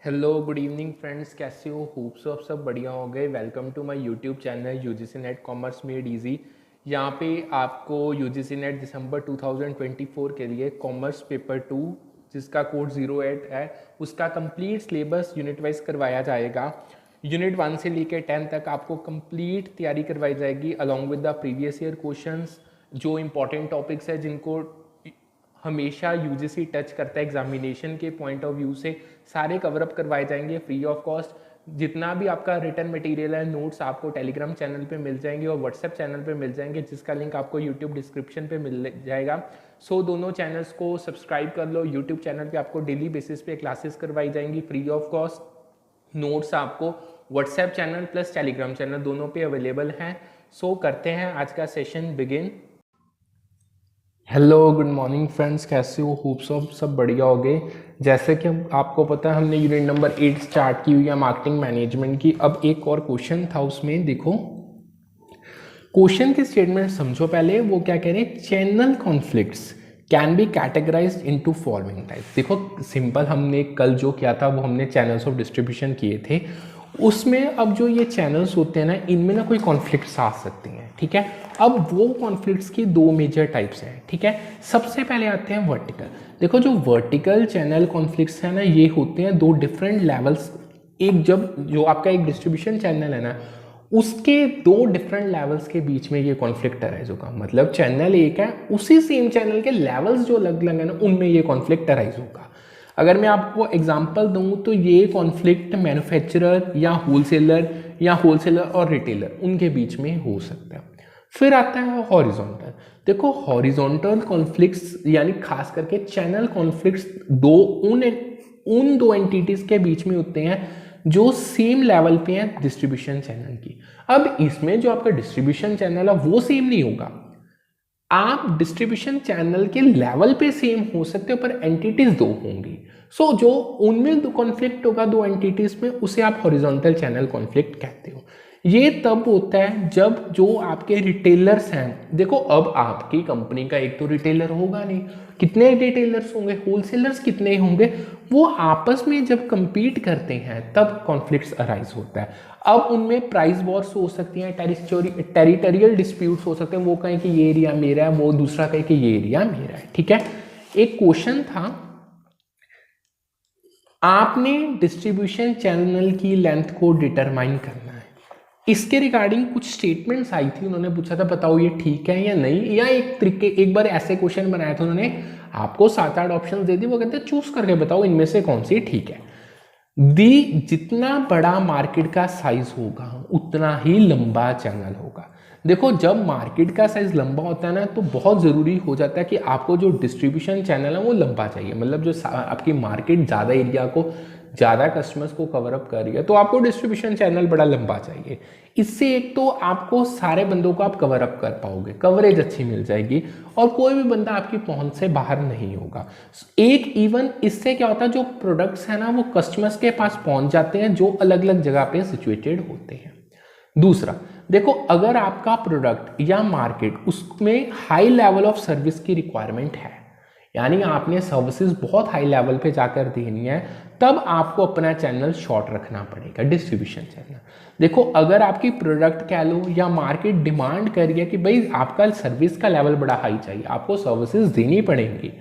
Hello good evening friends, कैसे हो? Hope so आप सब बढ़िया हो गए। Welcome to my YouTube channel UGC NET commerce made easy. यहाँ पे आपको यूजीसी नेट दिसंबर 2024 के लिए कॉमर्स पेपर 2 जिसका कोड 08 है उसका कंप्लीट सिलेबस यूनिट वाइज करवाया जाएगा। यूनिट 1 से लेकर 10 तक आपको कंप्लीट तैयारी करवाई जाएगी along with the previous year questions. जो इंपॉर्टेंट टॉपिक्स है जिनको हमेशा यूजीसी टच करता है एग्जामिनेशन के पॉइंट ऑफ व्यू से, सारे कवर अप करवाए जाएंगे फ्री ऑफ कॉस्ट। जितना भी आपका रिटर्न मटेरियल है, नोट्स आपको टेलीग्राम चैनल पे मिल जाएंगे और व्हाट्सएप चैनल पे मिल जाएंगे, जिसका लिंक आपको यूट्यूब डिस्क्रिप्शन पे मिल जाएगा। सो दोनों चैनल्स को सब्सक्राइब कर लो। यूट्यूब चैनल पे आपको डेली बेसिस पे क्लासेस करवाई जाएंगी फ्री ऑफ कॉस्ट। नोट्स आपको WhatsApp channel plus Telegram channel दोनों पे अवेलेबल हैं। सो करते हैं आज का session begin. Hello good morning friends, कैसे हो? होप सब बढ़िया हो गए। जैसे कि आपको पता है हमने यूनिट नंबर 8 स्टार्ट की हुई है मार्केटिंग मैनेजमेंट की। अब एक और क्वेश्चन था उसमें, देखो क्वेश्चन के स्टेटमेंट समझो पहले। वो क्या कह रहे हैं, channel conflicts can be categorised into following type. देखो सिंपल, हमने कल जो किया था वो हमने चैनल्स ऑफ डिस्ट्रीब्यूशन किए थे। उसमें अब जो ये चैनल्स होते हैं ना, इनमें ना कोई कॉन्फ्लिक्ट्स आ सकती हैं, ठीक है। अब वो कॉन्फ्लिक्ट्स की दो मेजर टाइप्स हैं, ठीक है। सबसे पहले आते हैं वर्टिकल। देखो जो वर्टिकल चैनल कॉन्फ्लिक्ट्स है ना, ये होते हैं दो डिफरेंट लेवल्स। एक जब जो आपका एक डिस्ट्रीब्यूशन चैनल है ना, उसके दो डिफरेंट लेवल्स के बीच में ये कॉन्फ्लिक्ट अराइज होगा। मतलब चैनल एक है, उसी सेम चैनल के लेवल्स जो अलग अलग है ना, उनमें ये कॉन्फ्लिक्ट अराइज होगा। अगर मैं आपको एग्जांपल दूं तो ये कॉन्फ्लिक्ट मैन्युफैक्चरर या होलसेलर और रिटेलर उनके बीच में हो सकता है। फिर आता है हॉरिजॉन्टल। देखो हॉरिजॉन्टल कॉन्फ्लिक्ट्स यानी खास करके चैनल कॉन्फ्लिक्ट्स उन दो एंटिटीज के बीच में होते हैं जो सेम लेवल पे हैं डिस्ट्रीब्यूशन चैनल की। अब इसमें जो आपका डिस्ट्रीब्यूशन चैनल है वो सेम नहीं होगा। आप डिस्ट्रीब्यूशन चैनल के लेवल पे सेम हो सकते हो पर एंटिटीज दो होंगी। सो जो उनमें कॉन्फ्लिक्ट होगा दो एंटिटीज में, उसे आप हॉरिजॉन्टल चैनल कॉन्फ्लिक्ट कहते हो। ये तब होता है जब जो आपके रिटेलर्स हैं, देखो अब आपकी कंपनी का एक तो रिटेलर होगा नहीं, कितने रिटेलर्स होंगे, होलसेलर्स कितने होंगे, वो आपस में जब compete करते हैं तब कॉन्फ्लिक्ट्स अराइज होता है। अब उनमें प्राइस वॉर्स हो सकती हैं, टेरिटोरियल डिस्प्यूट्स हो सकते हैं। वो कहें कि ये एरिया मेरा है, वो दूसरा कहे कि ये एरिया मेरा है, ठीक है। एक क्वेश्चन था, आपने डिस्ट्रीब्यूशन चैनल की लेंथ को डिटरमाइन करना है। इसके रिगार्डिंग कुछ स्टेटमेंट्स आई थी, उन्होंने पूछा था बताओ ये ठीक है या नहीं। या एक बार ऐसे क्वेश्चन बनाया था उन्होंने, आपको 7-8 ऑप्शन दे दी, वो कहते हैं चूज करके बताओ इनमें से कौन सी ठीक है। जितना बड़ा मार्केट का साइज होगा उतना ही लंबा चैनल होगा। देखो जब मार्केट का साइज लंबा होता है ना, तो बहुत ज़रूरी हो जाता है कि आपको जो डिस्ट्रीब्यूशन चैनल है वो लंबा चाहिए। मतलब जो आपकी मार्केट ज़्यादा एरिया को, ज़्यादा कस्टमर्स को कवर अप कर रही है, तो आपको डिस्ट्रीब्यूशन चैनल बड़ा लंबा चाहिए। इससे एक तो आपको सारे बंदों को आप कवर अप कर पाओगे, कवरेज अच्छी मिल जाएगी और कोई भी बंदा आपकी पहुंच से बाहर नहीं होगा। एक इवन इससे क्या होता है, जो प्रोडक्ट्स है ना वो कस्टमर्स के पास पहुंच जाते हैं जो अलग अलग जगह पे सिचुएटेड होते हैं। दूसरा, देखो अगर आपका प्रोडक्ट या मार्केट उसमें हाई लेवल ऑफ सर्विस की रिक्वायरमेंट है, यानी आपने सर्विसेज बहुत हाई लेवल पे जाकर देनी है, तब आपको अपना चैनल शॉर्ट रखना पड़ेगा, डिस्ट्रीब्यूशन चैनल। देखो अगर आपकी प्रोडक्ट कह लो या मार्केट डिमांड कर रही है कि भाई आपका सर्विस का लेवल बड़ा हाई चाहिए, आपको सर्विसेज देनी पड़ेंगी,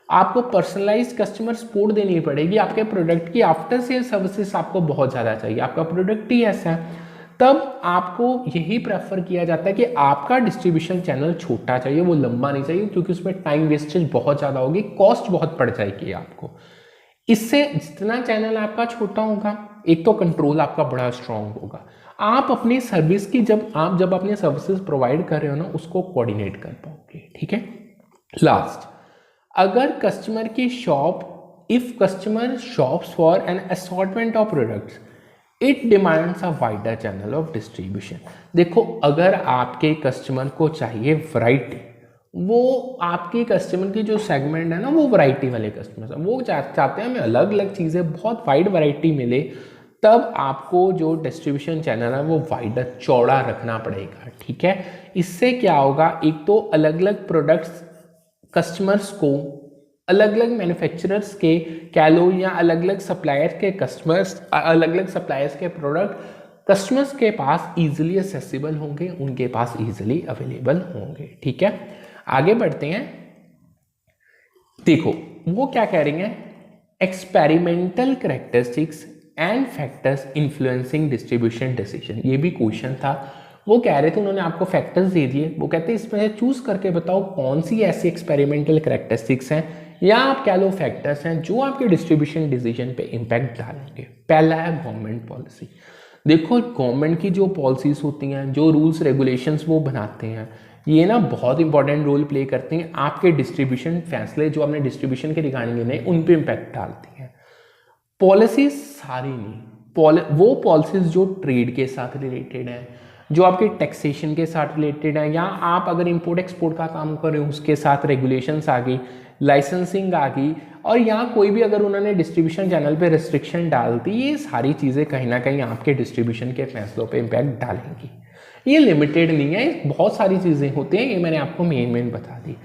आपको पर्सनलाइज कस्टमर सपोर्ट देनी पड़ेगी, आपके प्रोडक्ट की आफ्टर सेल सर्विसेज आपको बहुत ज़्यादा चाहिए, आपका प्रोडक्ट ही ऐसा है, तब आपको यही प्रेफर किया जाता है कि आपका डिस्ट्रीब्यूशन चैनल छोटा चाहिए, वो लंबा नहीं चाहिए, क्योंकि उसमें टाइम वेस्टेज बहुत ज़्यादा होगी, कॉस्ट बहुत पड़ जाएगी आपको। इससे जितना चैनल आपका छोटा होगा, एक तो कंट्रोल आपका बड़ा स्ट्रांग होगा। आप अपनी सर्विस की जब अपने सर्विसेज प्रोवाइड कर रहे हो ना, उसको कोऑर्डिनेट कर पाओगे, ठीक है। लास्ट, अगर कस्टमर की shop, if customer shops for an assortment of products, it demands a wider channel of distribution. देखो अगर आपके कस्टमर को चाहिए वैरायटी, वो आपके कस्टमर की जो सेगमेंट है ना, वो वैरायटी वाले कस्टमर्स हैं, वो चाहते हैं हमें अलग अलग चीज़ें बहुत वाइड वैरायटी मिले, तब आपको जो डिस्ट्रीब्यूशन चैनल है वो वाइडर चौड़ा रखना पड़ेगा, ठीक है। इससे क्या होगा, एक तो अलग अलग प्रोडक्ट्स कस्टमर्स को अलग अलग मैन्युफैक्चरर्स के कह लो या अलग अलग सप्लायर के कस्टमर्स, अलग अलग सप्लायर्स के प्रोडक्ट कस्टमर्स के पास इजीली एक्सेसिबल होंगे, उनके पास इजीली अवेलेबल होंगे। ठीक है, आगे बढ़ते हैं। देखो वो क्या कह रही हैं, experimental characteristics and factors influencing distribution decision. ये भी क्वेश्चन था, वो कह रहे थे, उन्होंने आपको फैक्टर्स दे दिए, वो कहते हैं इसमें से चूज करके बताओ कौन सी ऐसी एक्सपेरिमेंटल कैरेक्टरिस्टिक्स हैं या आप क्या लो फैक्टर्स हैं जो आपके डिस्ट्रीब्यूशन डिसीजन पे इम्पैक्ट डालेंगे। पहला है गवर्नमेंट पॉलिसी। देखो गवर्नमेंट की जो पॉलिसीज होती हैं, जो रूल्स रेगुलेशंस वो बनाते हैं, ये ना बहुत इंपॉर्टेंट रोल प्ले करते हैं आपके डिस्ट्रीब्यूशन फैसले जो आपने डिस्ट्रीब्यूशन के रिगार्डिंग लेने उन पे इम्पैक्ट डालती हैं। पॉलिसीज सारी नहीं, वो पॉलिसीज जो ट्रेड के साथ रिलेटेड हैं, जो आपके टैक्सेशन के साथ रिलेटेड है, या आप अगर इंपोर्ट एक्सपोर्ट का काम कर रहे हो उसके साथ रेगुलेशंस आ गई, लाइसेंसिंग आ गई, और यहाँ कोई भी अगर उन्होंने डिस्ट्रीब्यूशन चैनल पे रिस्ट्रिक्शन डाल दी, ये सारी चीज़ें कहीं ना कहीं आपके डिस्ट्रीब्यूशन के फैसलों पे इम्पैक्ट डालेंगी। ये लिमिटेड नहीं है, बहुत सारी चीज़ें होती हैं, ये मैंने आपको मेन बता दी।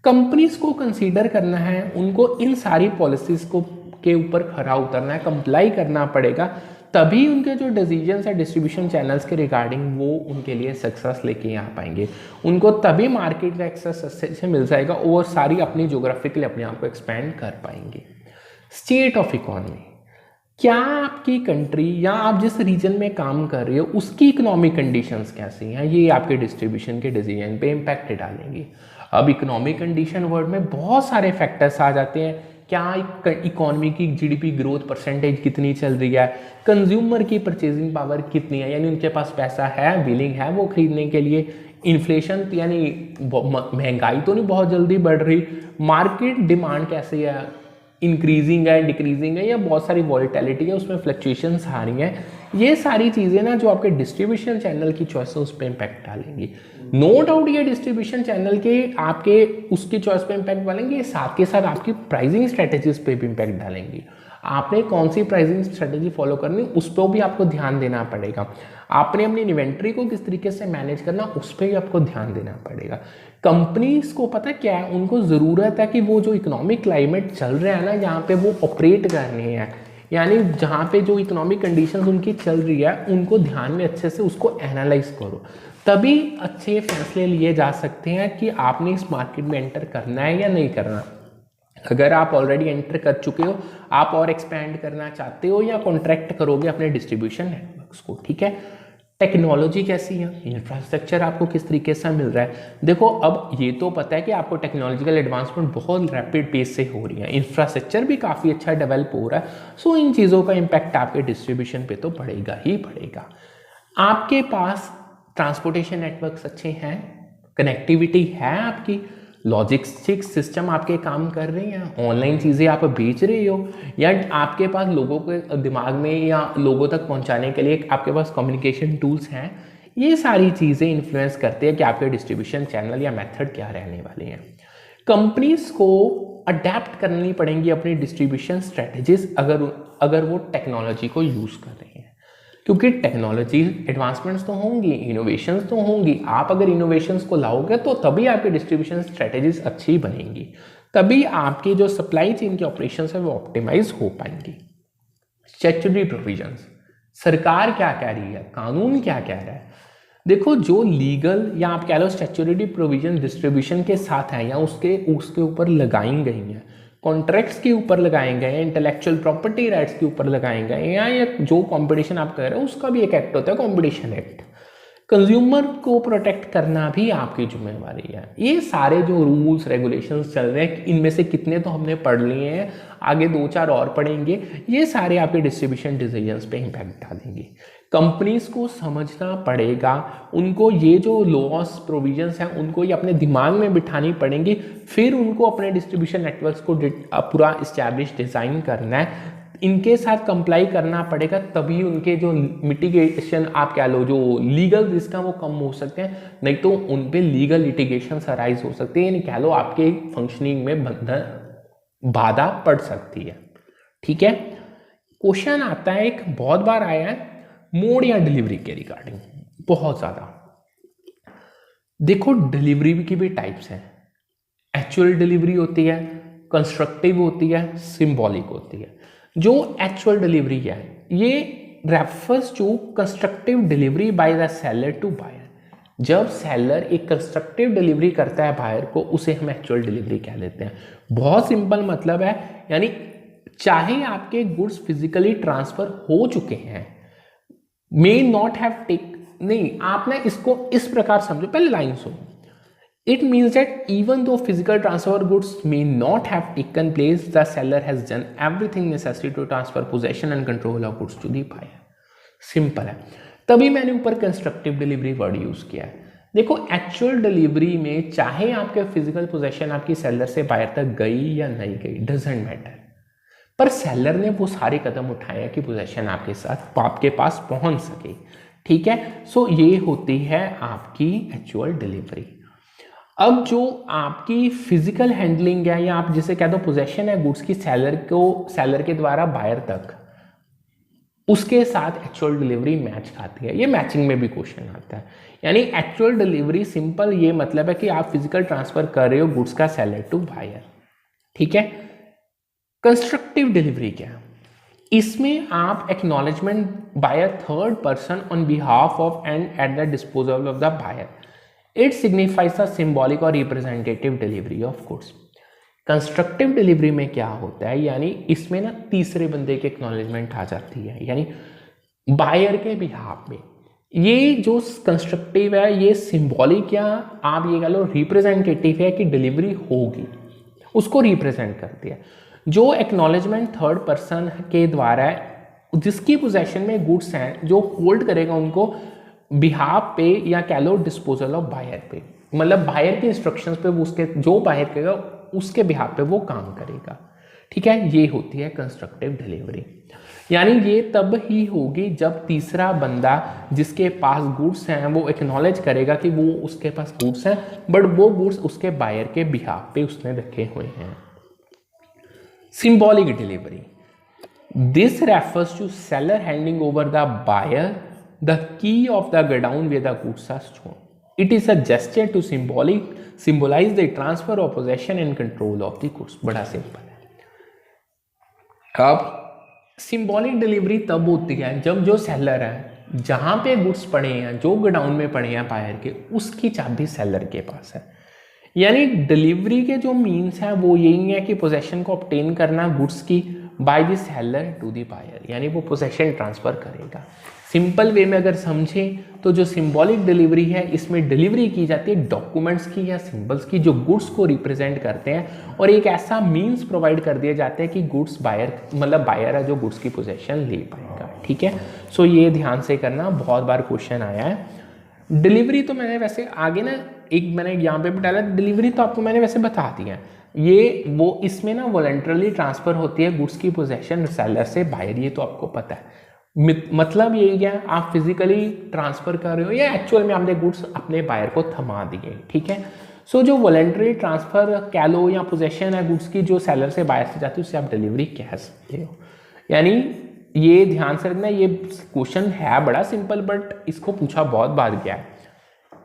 कंपनीज को कंसीडर करना है, उनको इन सारी पॉलिसीज को के ऊपर खरा उतरना है, कंप्लाई करना पड़ेगा, तभी उनके जो डिसीजंस है डिस्ट्रीब्यूशन चैनल्स के रिगार्डिंग वो उनके लिए सक्सेस लेके आ पाएंगे, उनको तभी मार्केट का एक्सेस अच्छे से मिल जाएगा और सारी अपनी ज्योग्राफिकली अपने आप को एक्सपेंड कर पाएंगे। स्टेट ऑफ इकोनॉमी, क्या आपकी कंट्री या आप जिस रीजन में काम कर रहे हो उसकी इकोनॉमिक कंडीशंस कैसी हैं, ये आपके डिस्ट्रीब्यूशन के डिसीजन पे इम्पैक्ट डालेंगे। अब इकोनॉमिक कंडीशन वर्ड में बहुत सारे फैक्टर्स आ जाते हैं, क्या इकोनॉमी की जीडीपी ग्रोथ परसेंटेज कितनी चल रही है, कंज्यूमर की परचेजिंग पावर कितनी है, यानी उनके पास पैसा है, विलिंग है वो खरीदने के लिए, इन्फ्लेशन यानी महंगाई तो नहीं बहुत जल्दी बढ़ रही, मार्केट डिमांड कैसी है, इंक्रीजिंग है डिक्रीजिंग है, या बहुत सारी वॉलेटिलिटी है उसमें फ्लक्चुएशंस आ रही हैं। ये सारी चीज़ें ना जो आपके डिस्ट्रीब्यूशन चैनल की चॉइस है उस पर इम्पैक्ट डालेंगी। नो डाउट ये डिस्ट्रीब्यूशन चैनल के आपके उसकी चॉइस पे इम्पैक्ट डालेंगे, साथ के साथ आपकी प्राइसिंग स्ट्रेटेजीज पे भी इम्पैक्ट डालेंगी। आपने कौन सी प्राइसिंग स्ट्रेटेजी फॉलो करनी उस पर भी आपको ध्यान देना पड़ेगा, आपने अपनी इन्वेंट्री को किस तरीके से मैनेज करना उस पर भी आपको ध्यान देना पड़ेगा। कंपनीज को पता क्या है, उनको ज़रूरत है कि वो जो इकोनॉमिक क्लाइमेट चल रहा है ना जहाँ पे वो ऑपरेट करने हैं, यानी जहाँ पे जो इकोनॉमिक कंडीशंस उनकी चल रही है उनको ध्यान में अच्छे से उसको एनालाइज करो, तभी अच्छे फैसले लिए जा सकते हैं कि आपने इस मार्केट में एंटर करना है या नहीं करना। अगर आप ऑलरेडी एंटर कर चुके हो, आप और एक्सपैंड करना चाहते हो या कॉन्ट्रैक्ट करोगे अपने डिस्ट्रीब्यूशन नेटवर्क्स को। ठीक है, टेक्नोलॉजी कैसी है, इंफ्रास्ट्रक्चर आपको किस तरीके से मिल रहा है। देखो अब ये तो पता है कि आपको टेक्नोलॉजिकल एडवांसमेंट बहुत रैपिड पेस से हो रही है, इंफ्रास्ट्रक्चर भी काफ़ी अच्छा डेवलप हो रहा है, सो इन चीज़ों का इम्पैक्ट आपके डिस्ट्रीब्यूशन पे तो पड़ेगा ही पड़ेगा। आपके पास ट्रांसपोर्टेशन नेटवर्क्स अच्छे हैं, कनेक्टिविटी है आपकी, लॉजिस्टिक्स सिस्टम आपके काम कर रहे हैं, ऑनलाइन चीज़ें आप बेच रहे हो, या आपके पास लोगों के दिमाग में या लोगों तक पहुंचाने के लिए आपके पास कम्युनिकेशन टूल्स हैं। ये सारी चीज़ें इन्फ्लुएंस करते हैं कि आपके डिस्ट्रीब्यूशन चैनल या मेथड क्या रहने वाले हैं। कंपनीज को अडेप्ट करनी पड़ेंगी अपनी डिस्ट्रीब्यूशन स्ट्रेटजीज अगर वो टेक्नोलॉजी को यूज़ कर रहे हैं, क्योंकि टेक्नोलॉजी एडवांसमेंट्स तो होंगी, इनोवेशंस तो होंगी। आप अगर इनोवेशंस को लाओगे तो तभी आपकी डिस्ट्रीब्यूशन स्ट्रेटजीज अच्छी बनेंगी, तभी आपकी जो सप्लाई चेन के ऑपरेशंस है वो ऑप्टिमाइज हो पाएंगी। स्टैट्यूटरी प्रोविजंस, सरकार क्या कह रही है, कानून क्या कह रहा है। देखो जो लीगल या आप कह लो स्टैट्यूटरी प्रोविजन डिस्ट्रीब्यूशन के साथ हैं या उसके ऊपर लगाई गई हैं, कॉन्ट्रैक्ट्स के ऊपर लगाए गए हैं, इंटेलेक्चुअल प्रॉपर्टी राइट्स के ऊपर लगाए गए हैं, या जो कंपटीशन आप कर रहे हो उसका भी एक एक्ट होता है कंपटीशन एक्ट। कंज्यूमर को प्रोटेक्ट करना भी आपकी जिम्मेवारी है। ये सारे जो रूल्स रेगुलेशंस चल रहे हैं, इनमें से कितने तो हमने पढ़ लिए हैं, आगे 2-4 और पढ़ेंगे, ये सारे आपके डिस्ट्रीब्यूशन डिसीजंस पे इम्पैक्ट डालेंगे। कंपनीज को समझना पड़ेगा, उनको ये जो लॉस प्रोविजंस हैं उनको ये अपने दिमाग में बिठानी पड़ेंगी, फिर उनको अपने डिस्ट्रीब्यूशन नेटवर्क्स को पूरा इस्टेब्लिश डिज़ाइन करना है, इनके साथ कंप्लाई करना पड़ेगा, तभी उनके जो मिटिगेशन आप क्या लो जो लीगल रिस्क हैं वो कम हो सकते हैं, नहीं तो उन पे लीगल लिटिगेशन अराइज हो सकते हैं, यानी कह लो आपके फंक्शनिंग में बाधा पड़ सकती है। ठीक है, क्वेश्चन आता है एक बहुत बार आया है मोड या डिलीवरी के रिगार्डिंग, बहुत ज़्यादा। देखो डिलीवरी की भी टाइप्स हैं, एक्चुअल डिलीवरी होती है, कंस्ट्रक्टिव होती है, सिंबॉलिक होती है। जो एक्चुअल डिलीवरी है ये refers to constructive delivery by the seller to buyer. जब सेलर एक कंस्ट्रक्टिव डिलीवरी करता है बायर को, उसे हम एक्चुअल डिलीवरी कह देते हैं। बहुत सिंपल मतलब है, यानी चाहे आपके गुड्स फिजिकली ट्रांसफर हो चुके हैं, मे नॉट हैव टेक, नहीं, आपने इसको इस प्रकार समझो, पहले लाइन सुनो। It means that even though physical transfer of goods may not have taken place, the seller has done everything necessary to transfer possession and control of goods to the buyer. Simple है, तभी मैंने ऊपर constructive delivery word use किया है। देखो actual delivery में चाहे आपके फिजिकल पोजेशन आपकी सेलर से बायर तक गई या नहीं गई, डजेंट मैटर, पर सेलर ने वो सारे कदम उठाए कि पोजेशन आपके साथ आपके पास पहुंच सके। ठीक है, सो ये होती है आपकी एक्चुअल डिलीवरी। अब जो आपकी फिजिकल हैंडलिंग है, या आप जिसे कह दो पोजेशन है गुड्स की सेलर के द्वारा बायर तक, उसके साथ एक्चुअल डिलीवरी मैच खाती है। ये मैचिंग में भी क्वेश्चन आता है। यानी एक्चुअल डिलीवरी सिंपल ये मतलब है कि आप फिजिकल ट्रांसफर कर रहे हो गुड्स का सेलर टू बायर। ठीक है, कंस्ट्रक्टिव डिलीवरी क्या है? इसमें आप acknowledgement by a third person on behalf of and at the disposal of the buyer. It signifies a symbolic और representative delivery of goods. Constructive delivery में क्या होता है, यानी इसमें ना तीसरे बंदे की एक्नॉलेजमेंट आ जाती है, यानी बायर के बिहाफ में। ये जो कंस्ट्रक्टिव है ये सिंबॉलिक या आप ये कह लो रिप्रेजेंटेटिव है कि डिलीवरी होगी, उसको रिप्रेजेंट करती है। जो एक्नॉलेजमेंट थर्ड पर्सन के द्वारा है, जिसकी पोजेशन में गुड्स हैं, जो होल्ड करेगा उनको बिहाफ पे या कह लो डिस्पोजल ऑफ बायर पे, मतलब बायर के इंस्ट्रक्शंस पे वो उसके जो बायर करेगा उसके बिहाफ पे वो काम करेगा। ठीक है, ये होती है कंस्ट्रक्टिव डिलीवरी। यानी ये तब ही होगी जब तीसरा बंदा जिसके पास गुड्स हैं वो एक्नॉलेज करेगा कि वो उसके पास गुड्स हैं, बट वो गुड्स उसके बायर के बिहाफ पे उसने रखे हुए हैं। Symbolic delivery, this refers to seller handing over the buyer the key of the godown where the goods are stored. It is a gesture to symbolize the transfer of possession and control of the goods. बड़ा simple है। अब symbolic delivery तब होती है जब जो seller है, जहां पे गुड्स पड़े हैं, जो गोडाउन में पड़े हैं बायर के, उसकी चाबी सेलर के पास है। यानी डिलीवरी के जो मीन्स हैं वो यही है कि पोजेशन को ऑब्टेन करना गुड्स की by the seller to the buyer, यानी वो पोजेशन ट्रांसफर करेगा। सिंपल वे में अगर समझें तो जो सिंबॉलिक डिलीवरी है, इसमें डिलीवरी की जाती है डॉक्यूमेंट्स की या सिंबल्स की जो गुड्स को रिप्रेजेंट करते हैं, और एक ऐसा मींस प्रोवाइड कर दिया जाता है कि गुड्स बायर, मतलब बायर है जो गुड्स की पोजेशन ले पाएगा। ठीक है, सो ये ध्यान से करना, बहुत बार क्वेश्चन आया है। डिलीवरी तो मैंने वैसे आगे ना एक मैंने यहाँ पे भी डाला, डिलीवरी तो आपको मैंने वैसे बता दी है। ये वो इसमें ना वॉलंटरली ट्रांसफर होती है गुड्स की पोजेशन सेलर से बायर, ये तो आपको पता है। मतलब ये क्या, आप फिजिकली ट्रांसफर कर रहे हो या एक्चुअल में आपने गुड्स अपने बायर को थमा दिए। ठीक है, सो जो वॉलंटरी ट्रांसफर कह लो या पोजेशन है गुड्स की जो सेलर से बायर से जाती है, उससे आप डिलीवरी कह सकते हो। यानी ये ध्यान से रखना, ये क्वेश्चन है बड़ा सिंपल बट इसको पूछा बहुत बार गया है।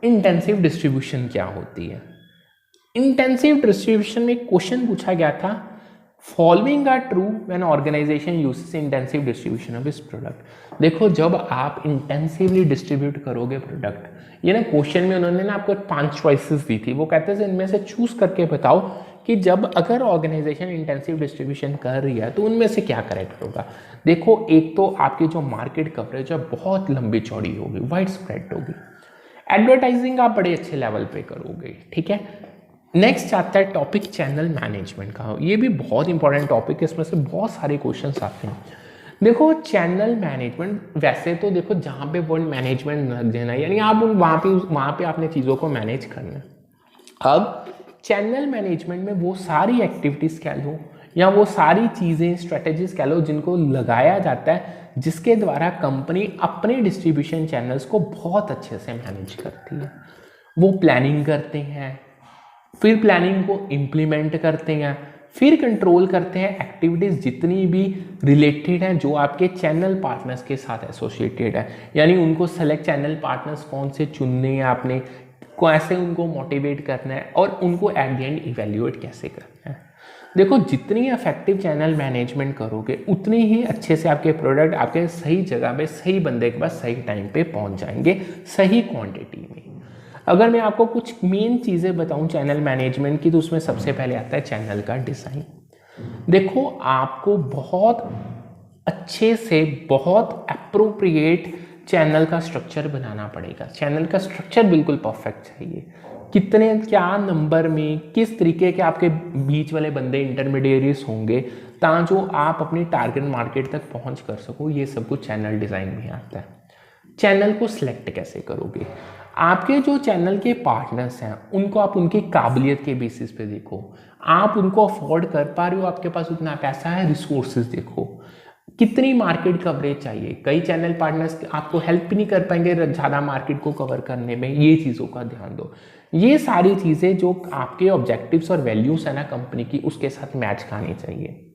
इंटेंसिव डिस्ट्रीब्यूशन क्या होती है? इंटेंसिव डिस्ट्रीब्यूशन में क्वेश्चन पूछा गया था, following are true when organisation uses intensive distribution of इस प्रोडक्ट। देखो जब आप इंटेंसिवली डिस्ट्रीब्यूट करोगे प्रोडक्ट, ये ना क्वेश्चन में उन्होंने ना आपको 5 चॉइसेस दी थी, वो कहते थे इनमें से चूज करके बताओ कि जब अगर ऑर्गेनाइजेशन इंटेंसिव डिस्ट्रीब्यूशन कर रही है तो उनमें से क्या करेक्ट होगा। देखो एक तो आपकी जो मार्केट कवरेज है बहुत लंबी चौड़ी होगी, वाइड स्प्रेड होगी, एडवर्टाइजिंग आप बड़े अच्छे लेवल पे करोगे। ठीक है, नेक्स्ट आता है टॉपिक चैनल मैनेजमेंट का। ये भी बहुत इंपॉर्टेंट टॉपिक है, इसमें से बहुत सारे क्वेश्चंस आते हैं। देखो चैनल मैनेजमेंट, वैसे तो देखो जहाँ पे वर्ड मैनेजमेंट लग जाना, यानी आप वहाँ पे आपने चीज़ों को मैनेज करना है। अब चैनल मैनेजमेंट में वो सारी एक्टिविटीज़ कह लो या वो सारी चीज़ें स्ट्रेटजीज कह लो जिनको लगाया जाता है, जिसके द्वारा कंपनी अपने डिस्ट्रीब्यूशन चैनल्स को बहुत अच्छे से मैनेज करती है। वो प्लानिंग करते हैं, फिर प्लानिंग को इम्प्लीमेंट करते हैं, फिर कंट्रोल करते हैं एक्टिविटीज़ जितनी भी रिलेटेड हैं जो आपके चैनल पार्टनर्स के साथ एसोसिएटेड है। यानी उनको सेलेक्ट चैनल पार्टनर्स कौन से चुनने हैं आपने, कैसे उनको मोटिवेट करना है और उनको एट द एंड इवेल्युएट कैसे करना है। देखो जितनी इफेक्टिव चैनल मैनेजमेंट करोगे उतनी ही अच्छे से आपके प्रोडक्ट आपके सही जगह पे सही बंदे के पास सही टाइम पे पहुंच जाएंगे, सही क्वांटिटी में। अगर मैं आपको कुछ मेन चीज़ें बताऊं चैनल मैनेजमेंट की, तो उसमें सबसे पहले आता है चैनल का डिज़ाइन। देखो आपको बहुत अच्छे से बहुत अप्रोप्रिएट चैनल का स्ट्रक्चर बनाना पड़ेगा। चैनल का स्ट्रक्चर बिल्कुल परफेक्ट चाहिए। कितने क्या नंबर में किस तरीके के आपके बीच वाले बंदे इंटरमीडिएरीज होंगे ताकि जो आप अपनी टारगेट मार्केट तक पहुंच कर सको, ये सब कुछ चैनल डिज़ाइन में आता है। चैनल को सिलेक्ट कैसे करोगे? आपके जो चैनल के पार्टनर्स हैं उनको आप उनकी काबिलियत के बेसिस पे देखो, आप उनको अफोर्ड कर पा रहे हो, आपके पास उतना पैसा है, रिसोर्सेज देखो, कितनी मार्केट कवरेज चाहिए। कई चैनल पार्टनर्स आपको हेल्प भी नहीं कर पाएंगे ज़्यादा मार्केट को कवर करने में, ये चीज़ों का ध्यान दो। ये सारी चीज़ें जो आपके ऑब्जेक्टिव्स और वैल्यूज़ है ना कंपनी की, उसके साथ मैच खानी चाहिए।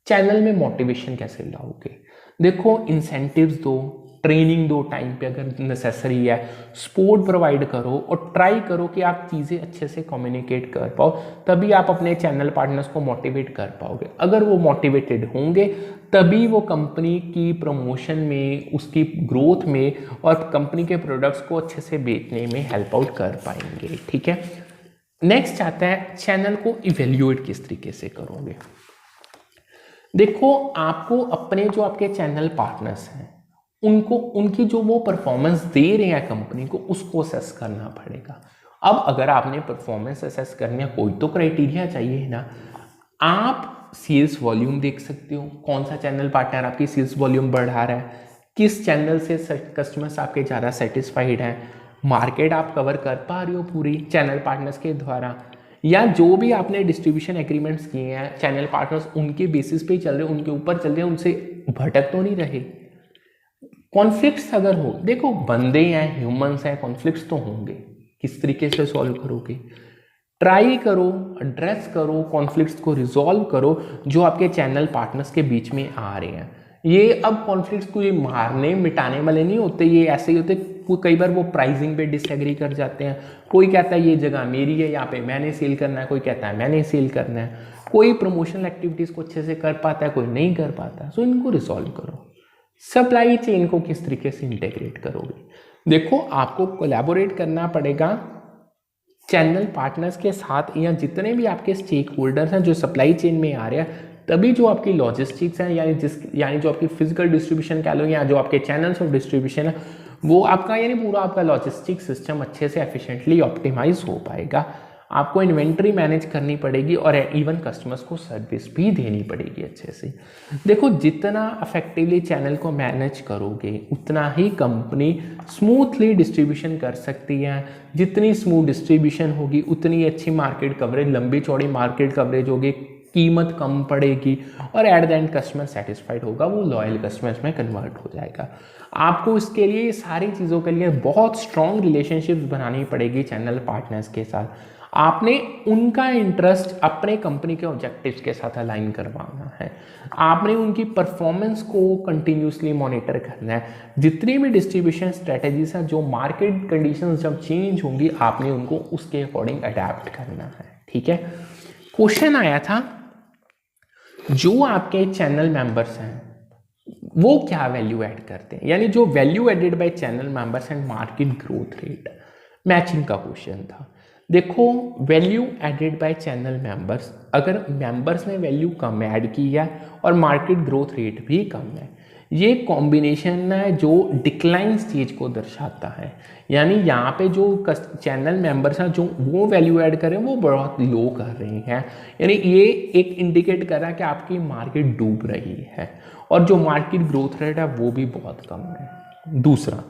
चैनल में मोटिवेशन कैसे लाओगे? देखो इंसेंटिव्स दो, ट्रेनिंग दो टाइम पे अगर नेसेसरी है, सपोर्ट प्रोवाइड करो और ट्राई करो कि आप चीज़ें अच्छे से कम्युनिकेट कर पाओ, तभी आप अपने चैनल पार्टनर्स को मोटिवेट कर पाओगे। अगर वो मोटिवेटेड होंगे तभी वो कंपनी की प्रमोशन में, उसकी ग्रोथ में और कंपनी के प्रोडक्ट्स को अच्छे से बेचने में हेल्प आउट कर पाएंगे। ठीक है, नेक्स्ट आता है चैनल को इवेल्यूएट किस तरीके से करोगे। देखो आपको अपने जो आपके चैनल पार्टनर्स हैं उनको उनकी जो वो परफॉर्मेंस दे रहे हैं कंपनी को, उसको असेस करना पड़ेगा। अब अगर आपने परफॉर्मेंस असेस करनी है, कोई तो क्राइटेरिया चाहिए ना। आप सेल्स वॉल्यूम देख सकते हो, कौन सा चैनल पार्टनर आपकी सेल्स वॉल्यूम बढ़ा रहा है, किस चैनल से कस्टमर्स आपके ज़्यादा सेटिस्फाइड हैं, मार्केट आप कवर कर पा रहे हो पूरी चैनल पार्टनर्स के द्वारा, या जो भी आपने डिस्ट्रीब्यूशन एग्रीमेंट्स किए हैं चैनल पार्टनर्स उनके बेसिस पे ही चल रहे हैं, उनके ऊपर चल रहे हैं, उनसे भटक तो नहीं रहे। कॉन्फ्लिक्ट्स अगर हो, देखो बंदे हैं, ह्यूमंस हैं, कॉन्फ्लिक्ट्स तो होंगे, किस तरीके से सॉल्व करोगे? ट्राई करो, एड्रेस करो, कॉन्फ्लिक्ट्स को रिजॉल्व करो जो आपके चैनल पार्टनर्स के बीच में आ रहे हैं। ये अब कॉन्फ्लिक्ट्स को ये मारने मिटाने वाले नहीं होते, ये ऐसे ही होते। कई बार वो प्राइसिंग पे डिसएग्री कर जाते हैं, कोई कहता है ये जगह मेरी है, यहाँ पे मैंने सेल करना है, कोई कहता है मैंने सेल करना है, कोई प्रमोशनल एक्टिविटीज़ को अच्छे से कर पाता है, कोई नहीं कर पाता। सो इनको रिजॉल्व करो। सप्लाई चेन को किस तरीके से इंटीग्रेट करोगे? देखो आपको कोलैबोरेट करना पड़ेगा चैनल पार्टनर्स के साथ, या जितने भी आपके स्टेक होल्डर्स हैं जो सप्लाई चेन में आ रहे हैं, तभी जो आपकी लॉजिस्टिक्स हैं यानी जो आपकी फिजिकल डिस्ट्रीब्यूशन कह लो, या जो आपके चैनल्स ऑफ डिस्ट्रीब्यूशन है, वो आपका यानी पूरा आपका लॉजिस्टिक सिस्टम अच्छे से एफिशिएंटली ऑप्टिमाइज हो पाएगा। आपको इन्वेंट्री मैनेज करनी पड़ेगी और इवन कस्टमर्स को सर्विस भी देनी पड़ेगी अच्छे से। देखो जितना इफेक्टिवली चैनल को मैनेज करोगे उतना ही कंपनी स्मूथली डिस्ट्रीब्यूशन कर सकती है। जितनी स्मूथ डिस्ट्रीब्यूशन होगी उतनी अच्छी मार्केट कवरेज, लंबी चौड़ी मार्केट कवरेज होगी, कीमत कम पड़ेगी और at the end customer satisfied होगा, वो लॉयल कस्टमर्स में कन्वर्ट हो जाएगा। आपको इसके लिए सारी चीज़ों के लिए बहुत स्ट्रॉन्ग रिलेशनशिप्स बनानी पड़ेगी चैनल पार्टनर्स के साथ। आपने उनका इंटरेस्ट अपने कंपनी के ऑब्जेक्टिव्स के साथ अलाइन करवाना है। आपने उनकी परफॉर्मेंस को कंटिन्यूसली मॉनिटर करना है। जितनी भी डिस्ट्रीब्यूशन स्ट्रेटजीज हैं, जो मार्केट कंडीशंस जब चेंज होंगी, आपने उनको उसके अकॉर्डिंग अडेप्ट करना है। ठीक है, क्वेश्चन आया था जो आपके चैनल मेंबर्स हैं वो क्या वैल्यू ऐड करते हैं, यानी जो value added by channel members and market growth rate, matching का क्वेश्चन था। देखो value added by channel members, अगर मेंबर्स ने वैल्यू कम ऐड की है और मार्केट ग्रोथ रेट भी कम है, ये कॉम्बिनेशन है जो डिक्लाइन स्टेज को दर्शाता है। यानी यहाँ पे जो चैनल मेंबर्स हैं जो वो वैल्यू ऐड कर रहे हैं वो बहुत लो कर रहे हैं, यानी ये एक इंडिकेट कर रहा है कि आपकी मार्केट डूब रही है और जो मार्केट ग्रोथ रेट है वो भी बहुत कम है। दूसरा,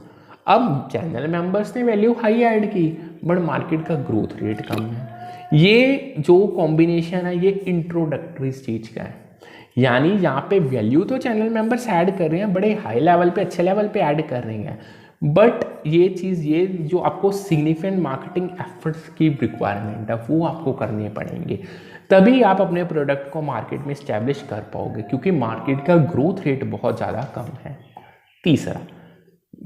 अब चैनल मेंबर्स ने वैल्यू हाई ऐड की बट मार्केट का ग्रोथ रेट कम है। ये जो कॉम्बिनेशन है ये इंट्रोडक्टरी स्टेज का है, यानी यहाँ पे वैल्यू तो चैनल मेंबर्स ऐड कर रहे हैं, बड़े हाई लेवल पे, अच्छे लेवल पे ऐड कर रहे हैं, बट ये चीज़, ये जो आपको सिग्निफिकेंट मार्केटिंग एफर्ट्स की रिक्वायरमेंट है वो आपको करने पड़ेंगे, तभी आप अपने प्रोडक्ट को मार्केट में इस्टेब्लिश कर पाओगे, क्योंकि मार्केट का ग्रोथ रेट बहुत ज़्यादा कम है। तीसरा,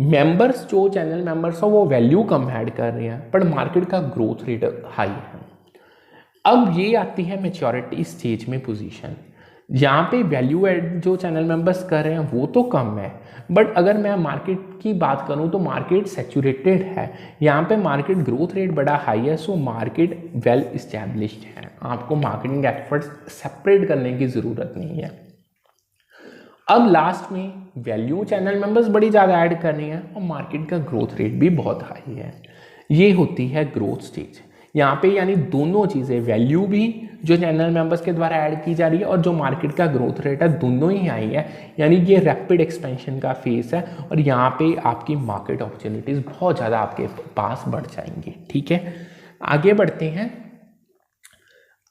मेंबर्स जो चैनल मेंबर्स हो वो वैल्यू कम ऐड कर रहे हैं पर मार्केट का ग्रोथ रेट हाई है। अब ये आती है मैच्योरिटी स्टेज में पोजीशन। यहाँ पे वैल्यू एड जो चैनल मेंबर्स कर रहे हैं वो तो कम है, बट अगर मैं मार्केट की बात करूँ तो मार्केट सैचुरेटेड है, यहाँ पे मार्केट ग्रोथ रेट बड़ा हाई है, सो मार्केट वेल इस्टेब्लिश्ड है। आपको मार्केटिंग एफर्ट्स सेपरेट करने की ज़रूरत नहीं है। अब लास्ट में वैल्यू चैनल मेंबर्स बड़ी ज़्यादा ऐड कर रही हैं और मार्केट का ग्रोथ रेट भी बहुत हाई है, ये होती है ग्रोथ स्टेज। यहाँ पे यानी दोनों चीज़ें, वैल्यू भी जो चैनल मेंबर्स के द्वारा ऐड की जा रही है और जो मार्केट का ग्रोथ रेट है, दोनों ही हाई है, यानी ये रैपिड एक्सपेंशन का फेस है और यहाँ पे आपकी मार्केट अपॉर्चुनिटीज़ बहुत ज़्यादा आपके पास बढ़ जाएंगी। ठीक है, आगे बढ़ते हैं।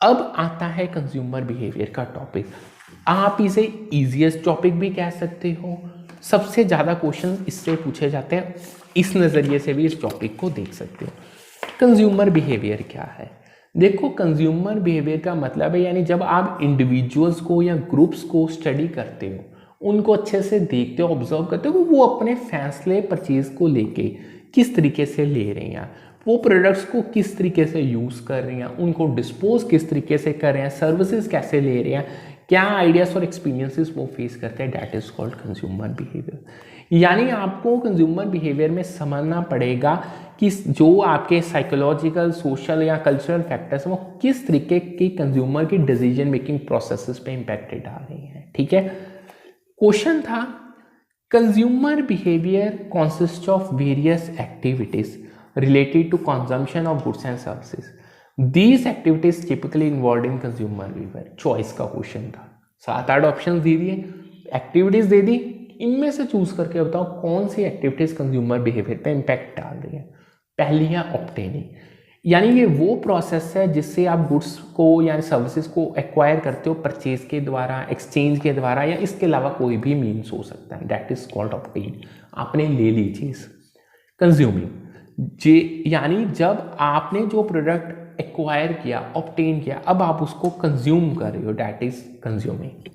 अब आता है कंज्यूमर बिहेवियर का टॉपिक। आप इसे ईजीएस्ट टॉपिक भी कह सकते हो, सबसे ज़्यादा क्वेश्चन इससे पूछे जाते हैं, इस नज़रिए से भी इस टॉपिक को देख सकते हो। कंज्यूमर बिहेवियर क्या है? देखो, कंज्यूमर बिहेवियर का मतलब है यानी जब आप इंडिविजुअल्स को या ग्रुप्स को स्टडी करते हो, उनको अच्छे से देखते हो, ऑब्जर्व करते हो, वो अपने फैसले परचेज को लेके किस तरीके से ले रहे हैं, वो प्रोडक्ट्स को किस तरीके से यूज़ कर रहे हैं, उनको डिस्पोज किस तरीके से कर रहे हैं, सर्विसेज कैसे ले रहे हैं, क्या आइडियाज़ और एक्सपीरियंसेस वो फेस करते हैं, that is called consumer behaviour. यानी आपको कंज्यूमर बिहेवियर में समझना पड़ेगा कि जो आपके साइकोलॉजिकल, सोशल या कल्चरल फैक्टर्स वो किस तरीके की कंज्यूमर की डिसीजन मेकिंग प्रोसेसेस पे इम्पैक्ट डाल रही हैं। ठीक है, क्वेश्चन था consumer behaviour consist of various activities related to consumption of goods and services. These activities typically involved in consumer behavior. Choice का क्वेश्चन था, 7-8 ऑप्शन दे दिए, एक्टिविटीज दे दी, इनमें से चूज करके बताओ कौन सी एक्टिविटीज कंज्यूमर बिहेवियर पे इम्पैक्ट डाल रही है। पहली है ऑब्टेनिंग, यानी ये वो प्रोसेस है जिससे आप गुड्स को या सर्विसेज को एक्वायर करते हो परचेज के द्वारा, एक्सचेंज के द्वारा या इसके अलावा कोई भी मीन्स हो सकता है, दैट इज कॉल्ड ऑब्टेन। आपने ले ली चीज। कंज्यूमिंग यानी जब आपने जो प्रोडक्ट एक्वायर किया, ऑब्टेन किया, अब आप उसको कंज्यूम कर रहे हो, दैट इज कंज्यूमिंग।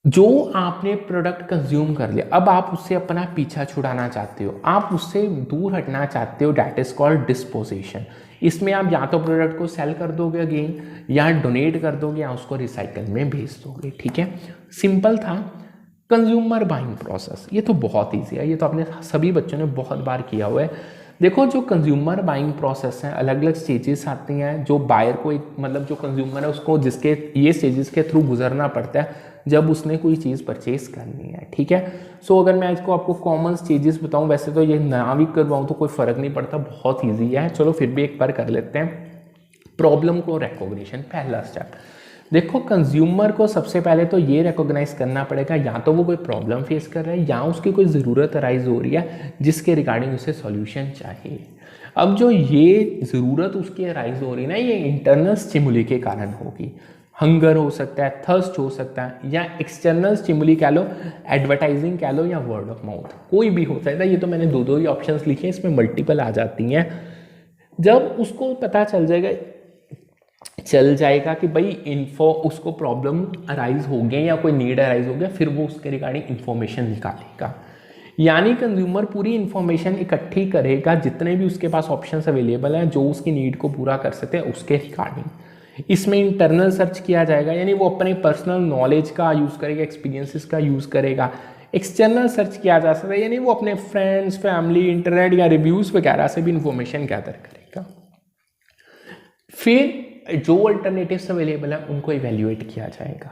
जो आपने प्रोडक्ट कंज्यूम कर लिया, अब आप उससे अपना पीछा छुड़ाना चाहते हो, आप उससे दूर हटना चाहते हो, दैट इज कॉल्ड डिस्पोजिशन। इसमें आप या तो प्रोडक्ट को सेल कर दोगे अगेन, या डोनेट कर दोगे, या उसको रिसाइकल में भेज दोगे। ठीक है, सिंपल था। कंज्यूमर बाइंग प्रोसेस, ये तो बहुत ईजी है, ये तो आपने सभी बच्चों ने बहुत बार किया हुआ है। देखो, जो कंज्यूमर बाइंग प्रोसेस है, अलग अलग स्टेजेस आती हैं, जो बायर को एक मतलब जो कंज्यूमर है उसको जिसके ये स्टेजेस के थ्रू गुजरना पड़ता है जब उसने कोई चीज़ परचेज करनी है। ठीक है, सो अगर मैं इसको आपको कॉमन स्टेजेस बताऊं, वैसे तो ये ना भी करवाऊँ तो कोई फ़र्क नहीं पड़ता, बहुत ईजी है, चलो फिर भी एक बार कर लेते हैं। प्रॉब्लम को रिकॉग्निशन, पहला स्टेप। देखो, कंज्यूमर को सबसे पहले तो ये रिकॉग्नाइज करना पड़ेगा या तो वो कोई प्रॉब्लम फेस कर रहा है या उसकी कोई ज़रूरत अराइज हो रही है जिसके रिगार्डिंग उसे सॉल्यूशन चाहिए। अब जो ये ज़रूरत उसकी अराइज हो रही है ना, ये इंटरनल स्टिमुली के कारण होगी। हंगर हो सकता है, थर्स्ट हो सकता है, या एक्सटर्नल स्टिमुली कह लो, एडवर्टाइजिंग कह लो, या वर्ड ऑफ माउथ, कोई भी हो सकता है। ये तो मैंने दो ही ऑप्शंस लिखे, इसमें मल्टीपल आ जाती हैं। जब उसको पता चल जाएगा कि भाई उसको प्रॉब्लम अराइज हो गया या कोई नीड अराइज हो गया, फिर वो उसके रिगार्डिंग इन्फॉर्मेशन निकालेगा। यानी कंज्यूमर पूरी इन्फॉर्मेशन इकट्ठी करेगा, जितने भी उसके पास ऑप्शंस अवेलेबल हैं जो उसकी नीड को पूरा कर सकते हैं उसके रिगार्डिंग। इसमें इंटरनल सर्च किया जाएगा, यानी वो अपने पर्सनल नॉलेज का यूज़ करेगा, एक्सपीरियंसेस का यूज़ करेगा। एक्सटर्नल सर्च किया जा सकता है, यानी वो अपने फ्रेंड्स, फैमिली, इंटरनेट या रिव्यूज़ वगैरह से भी इन्फॉर्मेशन गैदर करेगा। फिर जो अल्टरनेटिव्स अवेलेबल हैं उनको इवैल्यूएट किया जाएगा,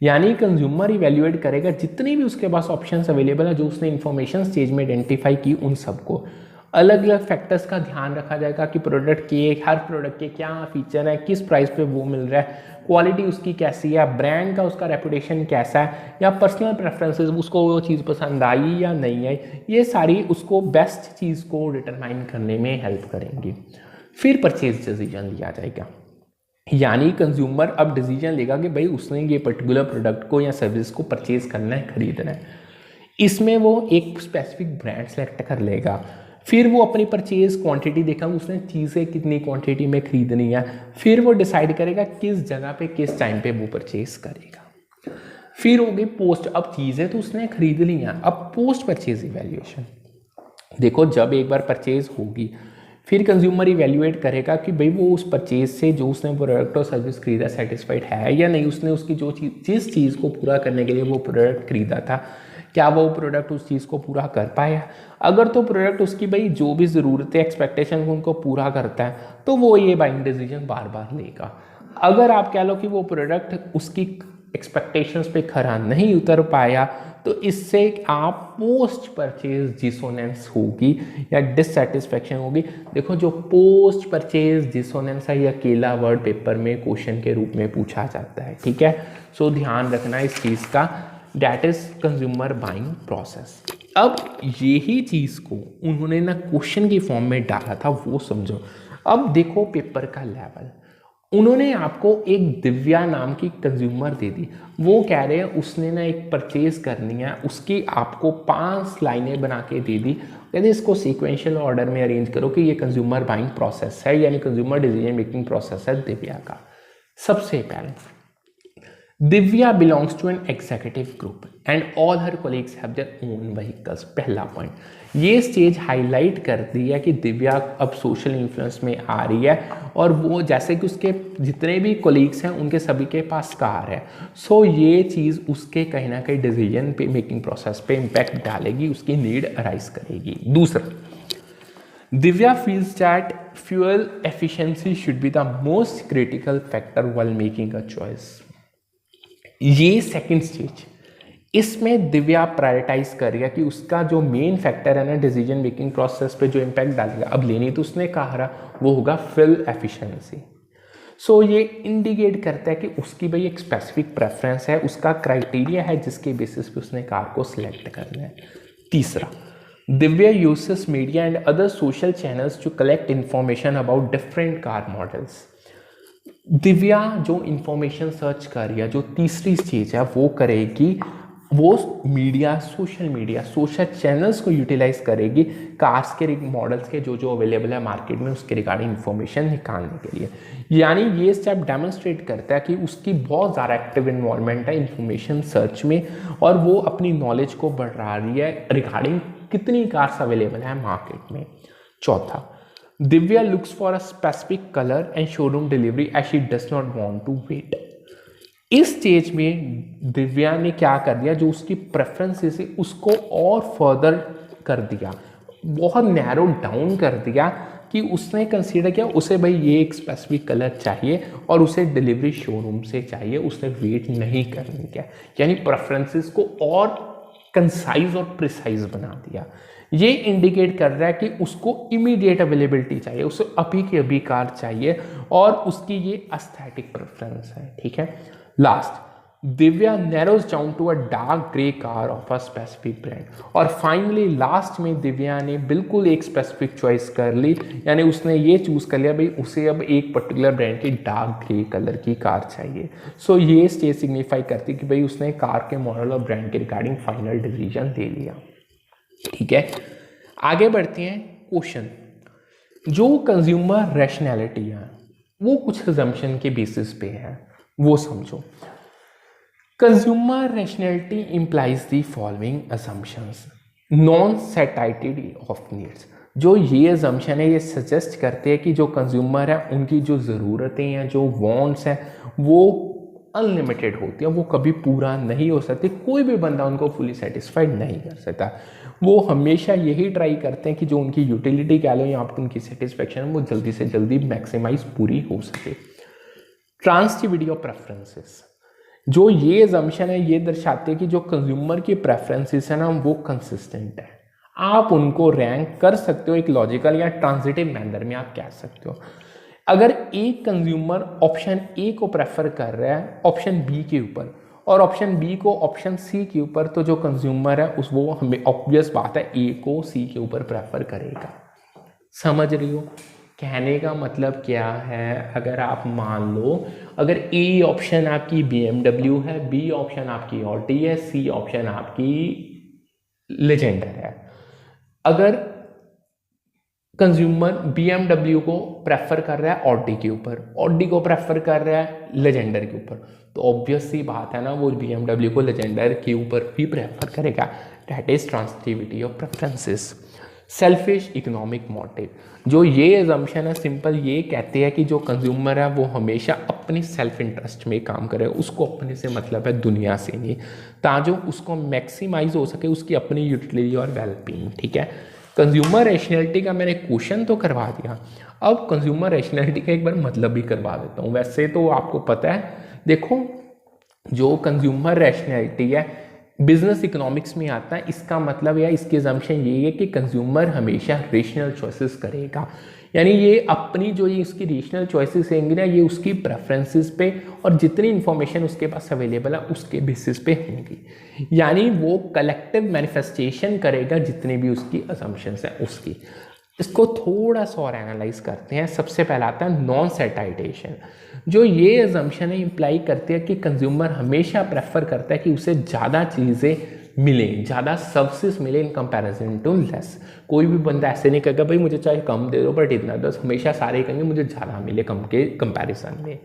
यानी कंज्यूमर इवैल्यूएट करेगा जितने भी उसके पास ऑप्शंस अवेलेबल है जो उसने इन्फॉर्मेशन स्टेज में आइडेंटिफाई की, उन सबको अलग अलग फैक्टर्स का ध्यान रखा जाएगा कि प्रोडक्ट के हर प्रोडक्ट के क्या फीचर है, किस प्राइस पे वो मिल रहा है, क्वालिटी उसकी कैसी है, ब्रांड का उसका रेपुटेशन कैसा है, या पर्सनल प्रेफरेंसेस, उसको वो चीज़ पसंद आई या नहीं आई, ये सारी उसको बेस्ट चीज़ को डिटरमाइन करने में हेल्प करेंगी। फिर परचेज डिसीजन लिया जाएगा, यानी कंज्यूमर अब डिसीजन लेगा कि भाई उसने ये पर्टिकुलर प्रोडक्ट को या सर्विस को परचेज करना है, खरीदना है। इसमें वो एक स्पेसिफिक ब्रांड सेलेक्ट कर लेगा, फिर वो अपनी परचेज क्वांटिटी देखा, उसने चीज़ें कितनी क्वांटिटी में खरीदनी है, फिर वो डिसाइड करेगा किस जगह पे किस टाइम पे वो परचेज करेगा। फिर होगी पोस्ट, अब चीज़ें तो उसने खरीद ली हैं, अब पोस्ट परचेज इवैल्यूएशन। देखो, जब एक बार परचेज होगी फिर कंज्यूमर इवेल्युएट करेगा कि भाई वो उस परचेज से जो उसने प्रोडक्ट और सर्विस खरीदा सेटिस्फाइड है या नहीं, उसने उसकी जो चीज़ जिस चीज़ को पूरा करने के लिए वो प्रोडक्ट खरीदा था, क्या वो प्रोडक्ट उस चीज़ को पूरा कर पाया। अगर तो प्रोडक्ट उसकी भाई जो भी ज़रूरतें एक्सपेक्टेशन उनको पूरा करता है तो वो ये बाइंग डिसीजन बार बार लेगा। अगर आप कह लो कि वो प्रोडक्ट उसकी एक्सपेक्टेशंस पे खरा नहीं उतर पाया तो इससे आप पोस्ट परचेज डिसोनेंस होगी या डिससेटिस्फैक्शन होगी। देखो जो पोस्ट परचेज डिसोनेंस है, यह अकेला वर्ड पेपर में क्वेश्चन के रूप में पूछा जाता है, ठीक है। सो ध्यान रखना इस चीज़ का, that is consumer buying process. अब यही चीज़ को उन्होंने ना क्वेश्चन की फॉर्म में डाला था, वो समझो। अब देखो पेपर का लेवल, उन्होंने आपको एक दिव्या नाम की कंज्यूमर दे दी, वो कह रहे हैं उसने ना एक परचेज करनी है, उसकी आपको 5 लाइनें बना के दे दी, कहते इसको सीक्वेंशियल ऑर्डर में अरेंज करो कि ये कंज्यूमर बाइंग प्रोसेस है, यानी कंज्यूमर डिसीजन मेकिंग प्रोसेस है दिव्या का। सबसे पहले Divya belongs to an executive group and all her colleagues have their own vehicles. पहला पॉइंट, ये स्टेज हाईलाइट करती है कि दिव्या अब सोशल इन्फ्लुएंस में आ रही है और वो जैसे कि उसके जितने भी कोलीग्स हैं उनके सभी के पास कार है। सो ये चीज़ उसके कहीं ना कहीं डिसीजन पे मेकिंग प्रोसेस पे इम्पैक्ट डालेगी, उसकी नीड अराइज करेगी। दूसरा, Divya feels that fuel efficiency should be the most critical factor while making a choice. ये सेकंड स्टेज, इसमें दिव्या प्रायोरिटाइज करेगा कि उसका जो मेन फैक्टर है ना डिसीजन मेकिंग प्रोसेस पे जो इम्पैक्ट डालेगा, अब लेनी तो उसने कहा रहा वो होगा फ्यूल एफिशिएंसी। सो ये इंडिकेट करता है कि उसकी भाई एक स्पेसिफिक प्रेफरेंस है, उसका क्राइटेरिया है जिसके बेसिस पे उसने कार को सिलेक्ट करना है। तीसरा, Divya uses media and other social channels to collect information about different car models. Divya जो इंफॉर्मेशन सर्च कर रही है, जो तीसरी स्टेज है वो करेगी, वो मीडिया सोशल चैनल्स को यूटिलाइज करेगी कार्स के मॉडल्स के जो अवेलेबल है मार्केट में उसके रिगार्डिंग इंफॉर्मेशन निकालने के लिए। यानी ये स्टेप डेमोन्स्ट्रेट करता है कि उसकी बहुत ज़्यादा एक्टिव इन्वॉल्वमेंट है इंफॉर्मेशन सर्च में और वो अपनी नॉलेज को बढ़ा रही है रिगार्डिंग कितनी कार्स अवेलेबल है मार्केट में। चौथा, Divya looks for a specific colour and showroom delivery as she does not want to wait. इस स्टेज में दिव्या ने क्या कर दिया, जो उसकी प्रेफरेंसेस है उसको और फर्दर कर दिया, बहुत नैरो डाउन कर दिया कि उसने कंसीडर किया उसे भाई ये एक स्पेसिफिक कलर चाहिए और उसे डिलीवरी शोरूम से चाहिए, उसने वेट नहीं करने का, यानी प्रेफरेंसेस को और कंसाइज और प्रिसाइज बना दिया। ये इंडिकेट कर रहा है कि उसको इमीडिएट अवेलेबिलिटी चाहिए, उसे अभी की अभी कार चाहिए और उसकी ये एस्थेटिक प्रेफरेंस है, ठीक है। Last, Divya narrows down to a dark grey car of a specific brand. और फाइनली लास्ट में दिव्या ने बिल्कुल एक स्पेसिफिक चॉइस कर ली, यानी उसने ये चूज कर लिया भाई उसे अब एक पर्टिकुलर ब्रांड की डार्क ग्रे कलर की कार चाहिए। सो ये स्टेज सिग्निफाई करती कि भाई उसने कार के मॉडल और ब्रांड के रिगार्डिंग फाइनल डिसीजन दे लिया, ठीक है। आगे बढ़ते हैं क्वेश्चन। जो कंज्यूमर रैशनैलिटी है वो कुछ अजम्पशन के बेसिस पे है, वो समझो। Consumer rationality implies the following assumptions. Non satisfied of needs. जो ये अजम्पशन है ये सजेस्ट करते हैं कि जो कंज्यूमर है उनकी जो ज़रूरतें हैं, जो वांट्स हैं वो अनलिमिटेड होती है, वो कभी पूरा नहीं हो सकती, कोई भी बंदा उनको फुली सेटिस्फाइड नहीं कर सकता। वो हमेशा यही ट्राई करते हैं कि जो उनकी यूटिलिटी कह लो या आप उनकी सेटिस्फेक्शन वो जल्दी से जल्दी मैक्सिमाइज पूरी हो सके। ट्रांसिटिविटी ऑफ प्रेफरेंसेस, जो ये अजम्पशन है ये दर्शाते हैं कि जो कंज्यूमर की प्रेफरेंसेस है ना वो कंसिस्टेंट है, आप उनको रैंक कर सकते हो एक लॉजिकल या ट्रांजिटिव मैनर में, आप कह सकते हो। अगर एक कंज्यूमर ऑप्शन ए को प्रेफर कर रहा है ऑप्शन बी के ऊपर और ऑप्शन बी को ऑप्शन सी के ऊपर, तो जो कंज्यूमर है उस वो हमें ऑब्वियस बात है ए को सी के ऊपर प्रेफर करेगा। समझ रही हो कहने का मतलब क्या है? अगर आप मान लो अगर ए ऑप्शन आपकी BMW है, बी ऑप्शन आपकी ऑडी है, सी ऑप्शन आपकी लेजेंडर है, अगर कंज्यूमर BMW को प्रेफर कर रहा है ऑडी के ऊपर, ऑडी को प्रेफर कर रहा है लेजेंडर के ऊपर, तो ऑब्वियस सी बात है ना वो BMW को लेजेंडर के ऊपर भी प्रेफर करेगा। That is transitivity of preferences. Selfish economic motive, जो ये एजम्पशन है सिंपल ये कहते हैं कि जो कंज्यूमर है वो हमेशा अपने सेल्फ इंटरेस्ट में काम करे, उसको अपने से मतलब है दुनिया से नहीं, ताकि उसको मैक्सिमाइज हो सके उसकी अपनी यूटिलिटी और वेलबींग। ठीक है, कंज्यूमर रैशनैलिटी का मैंने क्वेश्चन तो करवा दिया, अब कंज्यूमर रैशनैलिटी का एक बार मतलब भी करवा देता हूँ। वैसे तो आपको पता है, देखो जो कंज्यूमर रैशनैलिटी है बिजनेस इकोनॉमिक्स में आता है, इसका मतलब या इसकी अजम्पशन यही है कि कंज्यूमर हमेशा रेशनल चॉइसेस करेगा, यानी ये अपनी जो ये इसकी रेशनल चॉइसेस होंगी ना, ये उसकी प्रेफरेंसेस पे और जितनी इंफॉर्मेशन उसके पास अवेलेबल है उसके बेसिस पे होंगी, यानी वो कलेक्टिव मैनिफेस्टेशन करेगा जितनी भी उसकी अजम्पशंस हैं उसकी। इसको थोड़ा सा और एनालाइज करते हैं। सबसे पहला आता है नॉन सेटाइटेशन, जो ये अजम्पशन है इंप्लाई करती है कि कंज्यूमर हमेशा प्रेफर करता है कि उसे ज़्यादा चीज़ें मिले, ज़्यादा सर्विसेज मिले इन कंपैरिजन टू लेस। कोई भी बंदा ऐसे नहीं कहेगा भाई मुझे चाहे कम दे दो बट इतना दो, हमेशा सारे कहेंगे मुझे ज़्यादा मिले कम के कंपैरिजन में।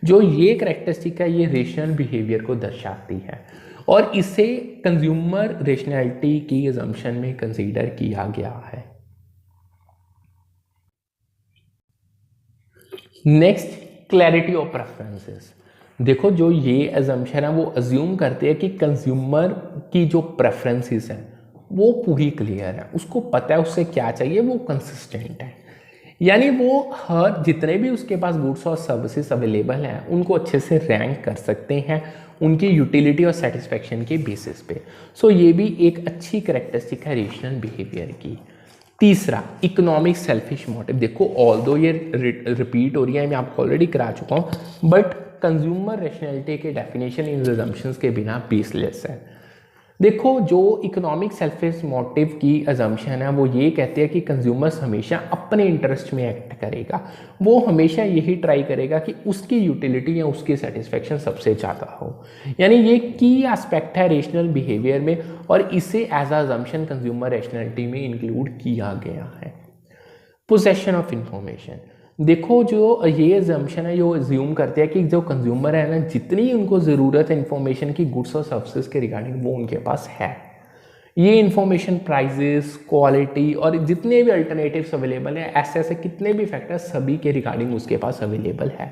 जो ये करैक्टरिस्टिक है ये रेशनल बिहेवियर को दर्शाती है और इसे कंज्यूमर रेशनैलिटी की अजम्पशन में कंसीडर किया गया है। Next, clarity of preferences. देखो जो ये एजम्पशन है वो अज्यूम करते हैं कि कंज्यूमर की जो प्रेफरेंसेस हैं वो पूरी क्लियर है, उसको पता है उससे क्या चाहिए, वो कंसिस्टेंट है, यानी वो हर जितने भी उसके पास गुड्स और सर्विसेज अवेलेबल हैं उनको अच्छे से रैंक कर सकते हैं उनकी यूटिलिटी और सेटिस्फेक्शन के बेसिस पे। सो ये भी एक अच्छी करैक्टरिस्टिक है रेशनल बिहेवियर की। तीसरा, इकोनॉमिक सेल्फिश मोटिव। देखो ऑल्दो ये रिपीट हो रही है, मैं आपको ऑलरेडी करा चुका हूँ, बट कंज्यूमर रैशनैलिटी के डेफिनेशन इन अजम्पशंस के बिना बेसलेस है। देखो जो इकोनॉमिक सेल्फिश मोटिव की अजम्पशन है वो ये कहते हैं कि कंज्यूमर्स हमेशा अपने इंटरेस्ट में एक्ट करेगा, वो हमेशा यही ट्राई करेगा कि उसकी यूटिलिटी या उसकी सेटिस्फेक्शन सबसे ज़्यादा हो, यानी ये की एस्पेक्ट है रेशनल बिहेवियर में और इसे एज अजम्पशन कंज्यूमर रैशनैलिटी में इंक्लूड किया गया है। Possession of information. देखो जो ये अजम्पशन है जो अज्यूम करते हैं कि जो कंज्यूमर है ना जितनी उनको ज़रूरत है इंफॉर्मेशन की गुड्स और सर्विसेज के रिगार्डिंग वो उनके पास है, ये इंफॉर्मेशन प्राइजेस, क्वालिटी और जितने भी अल्टरनेटिव्स अवेलेबल है ऐसे ऐसे कितने भी फैक्टर्स सभी के रिगार्डिंग उसके पास अवेलेबल है।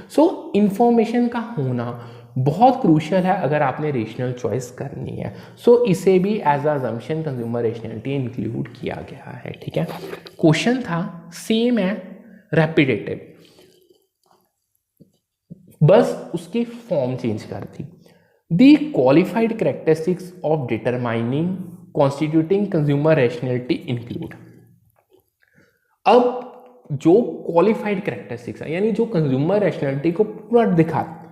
सो इंफॉर्मेशन का होना बहुत क्रूशियल है अगर आपने रेशनल चॉइस करनी है। सो इसे भी as assumption consumer rationality include किया गया है। ठीक है, क्वेश्चन था सेम है रेपिटेटिव, बस उसकी फॉर्म चेंज कर दी। The qualified characteristics of determining constituting consumer rationality include. अब जो क्वालिफाइड कैरेक्टरिस्टिक्स है यानी जो कंज्यूमर रैशनैलिटी को पूरा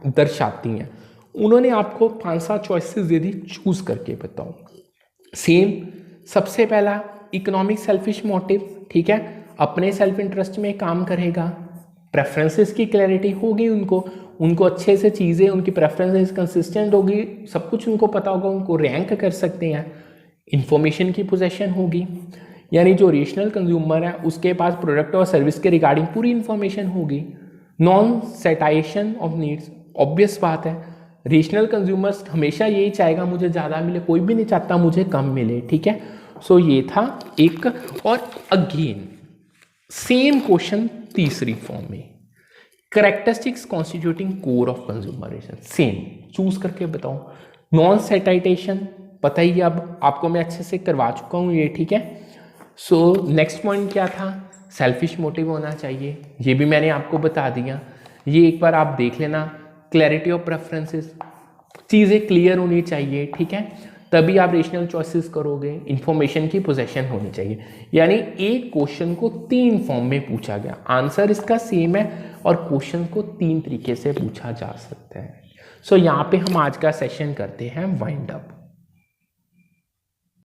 दर्शाती हैं, उन्होंने आपको 5-7 चॉइसेस दे दी, चूज करके बताओ। सेम, सबसे पहला इकोनॉमिक सेल्फिश मोटिव, ठीक है, अपने सेल्फ इंटरेस्ट में काम करेगा, प्रेफरेंसेस की क्लैरिटी होगी, उनको अच्छे से चीज़ें उनकी प्रेफरेंसेस कंसिस्टेंट होगी, सब कुछ उनको पता होगा, उनको रैंक कर सकते हैं, इंफॉर्मेशन की पोजेशन होगी, यानी जो रेशनल कंज्यूमर है उसके पास प्रोडक्ट और सर्विस के रिगार्डिंग पूरी इंफॉर्मेशन होगी। नॉन सेटाइशन ऑफ नीड्स, ऑब्वियस बात है, रेशनल कंज्यूमर्स हमेशा यही चाहेगा मुझे ज़्यादा मिले, कोई भी नहीं चाहता मुझे कम मिले। ठीक है, सो ये था एक। और अगेन सेम क्वेश्चन तीसरी फॉर्म में, characteristics constituting core of consumeration, same choose करके बताओ। नॉन सेटाइटेशन पता ही, अब आपको मैं अच्छे से करवा चुका हूँ ये। ठीक है, सो नेक्स्ट पॉइंट क्या था, सेल्फिश मोटिव होना चाहिए, ये भी मैंने आपको बता दिया, ये एक बार आप देख लेना। क्लैरिटी ऑफ प्रेफरेंसेस, चीज़ें क्लियर होनी चाहिए, ठीक है, तभी आप रेशनल चॉइसेस करोगे। इंफॉर्मेशन की पोजेशन होनी चाहिए, यानी एक क्वेश्चन को 3 फॉर्म में पूछा गया, आंसर इसका सेम है और क्वेश्चन को 3 तरीके से पूछा जा सकता है। सो यहाँ पे हम आज का सेशन करते हैं वाइंड अप।